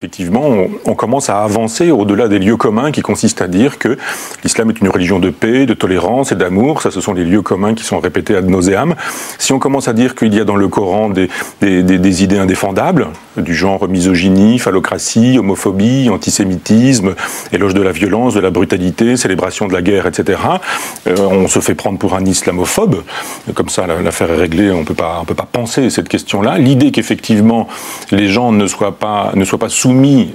Effectivement, on commence à avancer au-delà des lieux communs qui consistent à dire que l'islam est une religion de paix, de tolérance et d'amour. Ça, ce sont les lieux communs qui sont répétés ad nauseam. Si on commence à dire qu'il y a dans le Coran des idées indéfendables, du genre misogynie, phallocratie, homophobie, antisémitisme, éloge de la violence, de la brutalité, célébration de la guerre, etc., on se fait prendre pour un islamophobe. Comme ça, l'affaire est réglée, on peut pas penser cette question-là. L'idée qu'effectivement, les gens ne soient pas soumis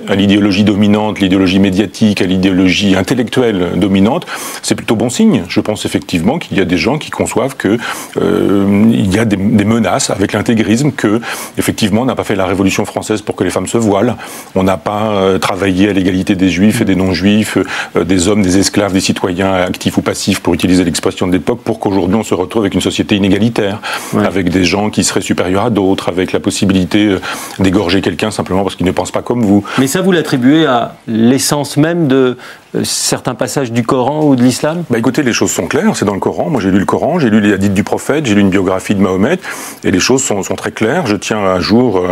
à l'idéologie dominante, l'idéologie médiatique, à l'idéologie intellectuelle dominante, c'est plutôt bon signe. Je pense effectivement qu'il y a des gens qui conçoivent que il y a des menaces avec l'intégrisme, que effectivement on n'a pas fait la Révolution française pour que les femmes se voilent, on n'a pas travaillé à l'égalité des juifs et des non-juifs, des hommes, des esclaves, des citoyens actifs ou passifs, pour utiliser l'expression de l'époque, pour qu'aujourd'hui on se retrouve avec une société inégalitaire, avec des gens qui seraient supérieurs à d'autres, avec la possibilité d'égorger quelqu'un simplement parce qu'il ne pense pas comme vous. Mais ça, vous l'attribuez à l'essence même de certains passages du Coran ou de l'islam ? Bah écoutez, les choses sont claires, c'est dans le Coran. Moi j'ai lu le Coran, j'ai lu les hadiths du prophète, j'ai lu une biographie de Mahomet, et les choses sont très claires. Je tiens à jour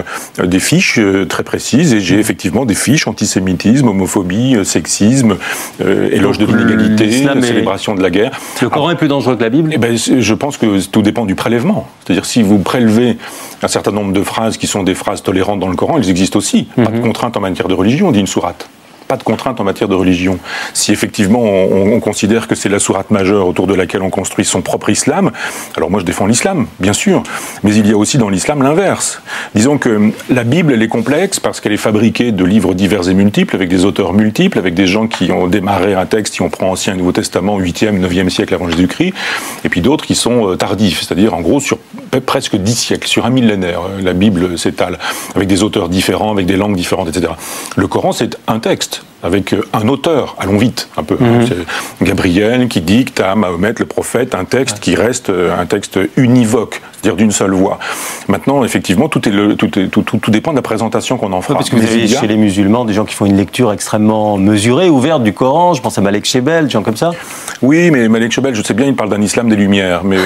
des fiches très précises, et j'ai effectivement des fiches antisémitisme, homophobie, sexisme, éloge de l'inégalité, célébration de la guerre. Le Coran est plus dangereux que la Bible ? Eh ben, je pense que tout dépend du prélèvement. C'est-à-dire, si vous prélevez un certain nombre de phrases qui sont des phrases tolérantes dans le Coran, elles existent aussi. Pas de contrainte en matière de religion, dit une sourate. Pas de contrainte en matière de religion. Si effectivement on considère que c'est la sourate majeure autour de laquelle on construit son propre islam, alors moi je défends l'islam, bien sûr, mais il y a aussi dans l'islam l'inverse. Disons que la Bible, elle est complexe parce qu'elle est fabriquée de livres divers et multiples, avec des auteurs multiples, avec des gens qui ont démarré un texte, si on prend Ancien et Nouveau Testament, 8e, 9e siècle avant Jésus-Christ, et puis d'autres qui sont tardifs, c'est-à-dire en gros sur presque 10 siècles, sur un millénaire, la Bible s'étale, avec des auteurs différents, avec des langues différentes, etc. Le Coran, c'est un texte, avec un auteur, allons vite un peu, c'est Gabriel qui dicte à Mahomet, le prophète, un texte qui reste un texte univoque, c'est-à-dire d'une seule voix. Maintenant, effectivement, tout dépend de la présentation qu'on en fera. Parce que vous avez chez les musulmans des gens qui font une lecture extrêmement mesurée, ouverte du Coran, je pense à Malek Chebel, des gens comme ça. Oui, mais Malek Chebel, je sais bien, il parle d'un islam des Lumières, mais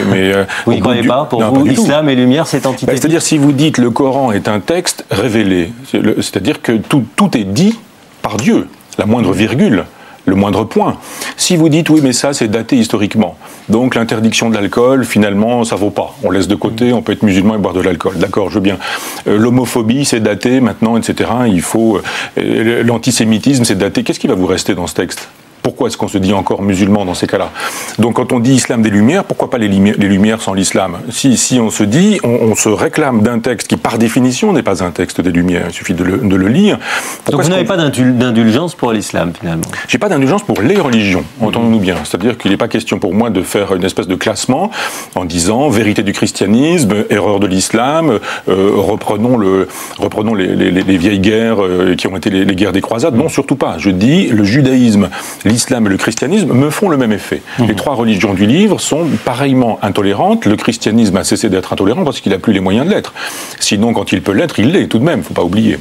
vous n'y croyez pas? Pour vous, islam et Lumière, c'est antithétique. C'est-à-dire, si vous dites le Coran est un texte révélé, c'est-à-dire que tout est dit par Dieu. La moindre virgule, le moindre point. Si vous dites, oui, mais ça, c'est daté historiquement, donc l'interdiction de l'alcool, finalement, ça vaut pas. On laisse de côté, on peut être musulman et boire de l'alcool. D'accord, je veux bien. L'homophobie, c'est daté maintenant, etc. Il faut... l'antisémitisme, c'est daté. Qu'est-ce qui va vous rester dans ce texte ? Pourquoi est-ce qu'on se dit encore musulman dans ces cas-là? Donc quand on dit islam des Lumières, pourquoi pas les Lumières sans l'islam? Si on se dit, on se réclame d'un texte qui par définition n'est pas un texte des Lumières, il suffit de le lire. Donc vous n'avez pas d'indulgence pour l'islam finalement? J'ai pas d'indulgence pour les religions, entendons-nous bien. C'est-à-dire qu'il n'est pas question pour moi de faire une espèce de classement en disant vérité du christianisme, erreur de l'islam, reprenons les vieilles guerres qui ont été les guerres des croisades. Non, surtout pas. Je dis le judaïsme, l'islam et le christianisme me font le même effet. Les trois religions du livre sont pareillement intolérantes. Le christianisme a cessé d'être intolérant parce qu'il n'a plus les moyens de l'être. Sinon, quand il peut l'être, il l'est tout de même, il ne faut pas oublier.